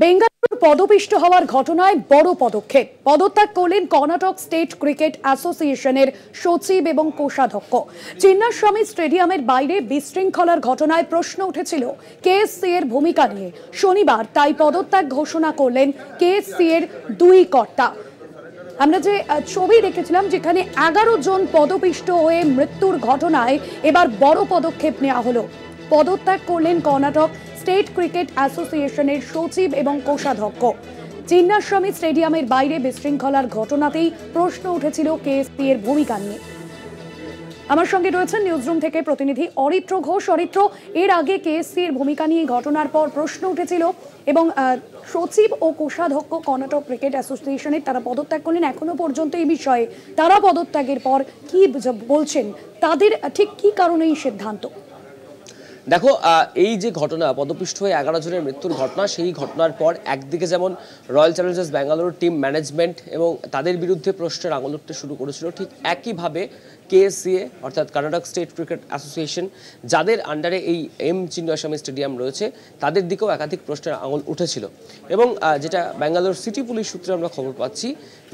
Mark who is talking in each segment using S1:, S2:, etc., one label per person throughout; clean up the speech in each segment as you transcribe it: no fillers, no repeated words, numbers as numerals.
S1: বেঙ্গালুরুর পদপিষ্ট হওয়ার ঘটনায় বড় পদক্ষেপ। পদত্যাগ করলেন কর্ণাটক স্টেট ক্রিকেট অ্যাসোসিয়েশনের সচিব এবং কোষাধ্যক্ষ। চিন্নাস্বামী স্টেডিয়ামের বাইরে বিশৃঙ্খলার ঘটনায় প্রশ্ন উঠেছিল কেএসসি এর ভূমিকা নিয়ে। শনিবার তাই পদত্যাগ ঘোষণা করলেন কেএসসি এর দুই কর্তা। আমরা যে ছবি দেখেছিলাম যেখানে 11 জন পদপিষ্ট হয়ে মৃত্যুর ঘটনায় এবার বড় পদক্ষেপ নেওয়া হলো। পদত্যাগ করলেন কর্ণাটক স্টেট ক্রিকেট অ্যাসোসিয়েশনের সচিব এবং কোষাধ্যক্ষ। চিন্নাস্বামী স্টেডিয়ামের বাইরে বিশৃঙ্খলার ঘটনাতেই প্রশ্ন উঠেছিল কেএসসি এর ভূমিকা নিয়ে। আমার সঙ্গে রয়েছেন নিউজরুম থেকে প্রতিনিধি অরিত্র ঘোষ। অরিত্র, এর আগে কেএসসি এর ভূমিকা নিয়ে ঘটনার পর প্রশ্ন উঠেছিল এবং সচিব ও কোষাধ্যক্ষ কর্ণাটক ক্রিকেট অ্যাসোসিয়েশনের তারা পদত্যাগ করলেন। এখনো পর্যন্ত এই বিষয়ে তারা পদত্যাগের পর কি বলছেন, তাদের ঠিক কি কারণে এই সিদ্ধান্ত?
S2: দেখো, এই যে ঘটনা পদপিষ্ট হয়ে 11 জনের মৃত্যুর ঘটনা, সেই ঘটনার পর একদিকে যেমন royal Challengers Bangalore team management এবং তাদের বিরুদ্ধে প্রশ্নের আঙুল উঠতে শুরু করেছিল, ঠিক একইভাবে কেএসসিএ অর্থাৎ কর্ণাটক স্টেট ক্রিকেট অ্যাসোসিয়েশন, যাদের আন্ডারে এই চিন্নাস্বামী স্টেডিয়াম রয়েছে, তাদের দিকেও একাধিক প্রশ্নের আঙুল উঠেছিল। এবং যেটা ব্যাঙ্গালোর সিটি পুলিশ সূত্রে আমরা খবর পাচ্ছি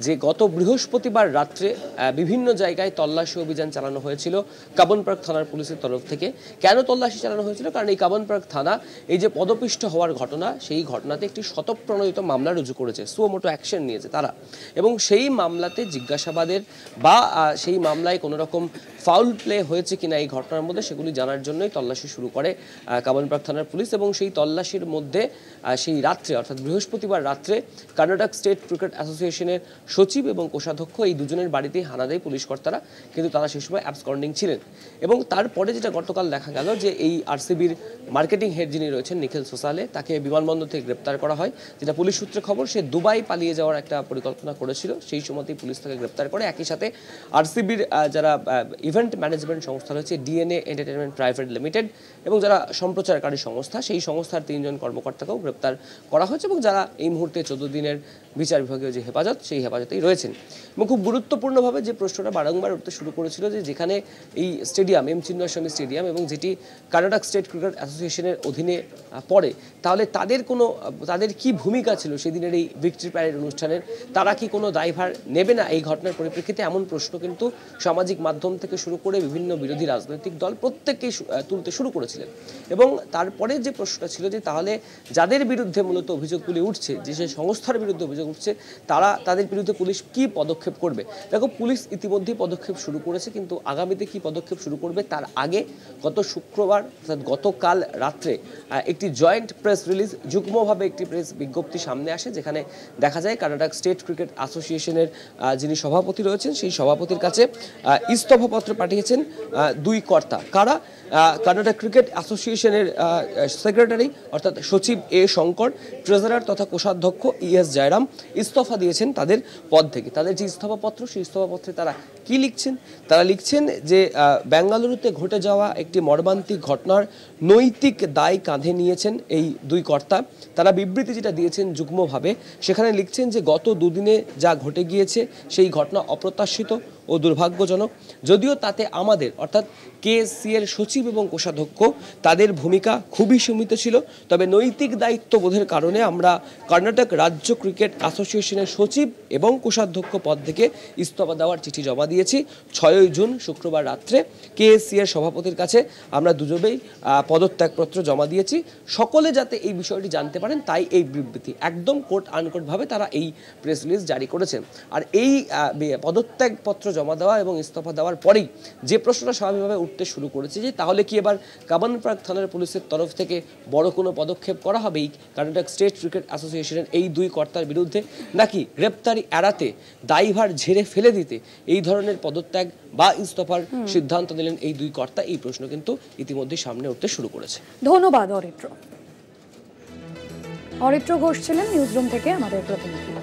S2: যে গত বৃহস্পতিবার রাত্রে বিভিন্ন জায়গায় তল্লাশি অভিযান চালানো হয়েছিল কাবন পার্ক থানার পুলিশের তরফ থেকে। কেন তল্লাশি চালানো হয়েছিল? কারণ এই কাবন পার্ক থানা এই যে পদপিষ্ট হওয়ার ঘটনা, সেই ঘটনাতে একটি স্বতঃপ্রণোদিত মামলা রুজু করেছে, সুমোটো অ্যাকশন নিয়েছে তারা। এবং সেই মামলাতে জিজ্ঞাসাবাদের বা সেই মামলায় কোনো রকম ফাউল প্লে হয়েছে কিনা এই ঘটনার মধ্যে, সেগুলি জানার জন্যই তল্লাশি শুরু করে কাবন পার্ক থানার পুলিশ। এবং সেই তল্লাশির মধ্যে সেই রাত্রে অর্থাৎ বৃহস্পতিবার রাত্রে কর্ণাটক স্টেট ক্রিকেট অ্যাসোসিয়েশনের সচিব এবং কোষাধ্যক্ষ এই দুজনের বাড়িতেই হানা দেয় পুলিশ কর্তারা, কিন্তু তারা সেই সময় অ্যাবসকন্ডিং ছিলেন। এবং তারপরে যেটা গতকাল দেখা গেল যে এই আরসিবির মার্কেটিং হেড যিনি রয়েছেন নিখিল সোসালে, তাকে বিমানবন্দর থেকে গ্রেপ্তার করা হয়। যেটা পুলিশ সূত্রে খবর, সে দুবাই পালিয়ে যাওয়ার একটা পরিকল্পনা করেছিল, সেই সময়তেই পুলিশ তাকে গ্রেপ্তার করে। একই সাথে আরসিবির যারা ইভেন্ট ম্যানেজমেন্ট সংস্থা রয়েছে ডিএনএ এন্টারটেনমেন্ট প্রাইভেট লিমিটেড এবং যারা সম্প্রচারকারী সংস্থা, সেই সংস্থার 3 জন কর্মকর্তাকেও গ্রেপ্তার করা হয়েছে এবং যারা এই মুহূর্তে 14 দিনের বিচার বিভাগীয় যে হেফাজত, সেই হেফাজতেই রয়েছেন। এবং খুব গুরুত্বপূর্ণভাবে যে প্রশ্নটা বারংবার উঠতে শুরু করেছিল যে যেখানে এই স্টেডিয়াম চিন্নাস্বামী স্টেডিয়াম এবং যেটি কর্ণাটক স্টেট ক্রিকেট অ্যাসোসিয়েশনের অধীনে পড়ে, তাহলে তাদের কি ভূমিকা ছিল সেদিনের এই ভিক্টরি প্যারেড অনুষ্ঠানের? তারা কি কোনো দায়ভার নেবে না এই ঘটনার পরিপ্রেক্ষিতে? এমন প্রশ্ন কিন্তু সামাজিক মাধ্যম থেকে শুরু করে বিভিন্ন বিরোধী রাজনৈতিক দল প্রত্যেককেই তুলতে শুরু করেছিলেন। এবং তারপরে যে প্রশ্নটা ছিল যে তাহলে যাদের বিরুদ্ধে মূলত অভিযোগগুলি উঠছে, যে সংস্থার বিরুদ্ধে অভিযোগ উঠছে, তাদের বিরুদ্ধে পুলিশ কি পদক্ষেপ করবে? দেখো, পুলিশ ইতিমধ্যেই পদক্ষেপ শুরু করেছে, কিন্তু আগামীতে কি পদক্ষেপ শুরু করবে তার আগে গত শুক্রবার অর্থাৎ গতকাল রাত্রে একটি জয়েন্ট প্রেস রিলিজ, যুগ্মভাবে একটি প্রেস বিজ্ঞপ্তি সামনে আসে, যেখানে দেখা যায় কর্ণাটক স্টেট ক্রিকেট অ্যাসোসিয়েশনের যিনি সভাপতি রয়েছেন, সেই সভাপতির কাছে ইস্তফাপত্র পাঠিয়েছেন দুই কর্তা। কারা? কর্ণাটক ক্রিকেট অ্যাসোসিয়েশনের সেক্রেটারি অর্থাৎ সচিব এ শঙ্কর, ট্রেজারার তথা কোষাধ্যক্ষ ইএস জয়রাম ইস্তফা দিয়েছেন তাদের পদ থেকে। তাদের যে ইস্তফাপত্র, সেই ইস্তফাপত্রে তারা কি লিখছেন? তারা লিখছেন যে বেঙ্গালুরুতে ঘটে যাওয়া একটি মর্মান্তিক ঘটনার নৈতিক দায় কাঁধে নিয়েছেন এই দুই কর্তা। তারা বিবৃতি যেটা দিয়েছেন যুগ্মভাবে, সেখানে লিখছেন যে গত দুদিনে যা ঘটে গিয়েছে সেই ঘটনা অপ্রত্যাশিত ও দুর্ভাগ্যজনক। যদিও তাতে আমাদের অর্থাৎ কেএসসি এর সচিব এবং কোষাধ্যক্ষ তাদের ভূমিকা খুবই সীমিত ছিল, তবে নৈতিক দায়িত্ববোধের কারণে আমরা কর্ণাটক রাজ্য ক্রিকেট অ্যাসোসিয়েশনের সচিব এবং কোষাধ্যক্ষ পদ থেকে ইস্তফা দেওয়ার চিঠি জমা দিয়েছি। 6 জুন শুক্রবার রাত্রে কেএসসি এর সভাপতির কাছে আমরা দুজনেই পদত্যাগপত্র জমা দিয়েছি। সকলে যাতে এই বিষয়টি জানতে পারেন, তাই এই বিবৃতি একদম কোট আনকোটভাবে তারা এই প্রেস রিলিজ জারি করেছেন। আর এই পদত্যাগপত্র জমা দেওয়া এবং ইস্তফা দেওয়ার পরেই যে প্রশ্নটা স্বাভাবিকভাবে উঠতে শুরু করেছে যে তাহলে কি এবার কাবন পার্ক থানার পুলিশের তরফ থেকে বড় কোনো পদক্ষেপ করা হবে এই কর্ণাটক স্টেট ক্রিকেট অ্যাসোসিয়েশনের এই দুই কর্তার বিরুদ্ধে, নাকি গ্রেপ্তারি এড়াতে, দায়ভার ঝেড়ে ফেলে দিতে এই ধরনের পদত্যাগ বা ইস্তফার সিদ্ধান্ত নিলেন এই দুই কর্তা? এই প্রশ্ন কিন্তু ইতিমধ্যে সামনে উঠতে শুরু করেছে।
S1: ধন্যবাদ অরিত্র ঘোষ ছিলেন নিউজরুম থেকে আমাদের প্রতিনিধি।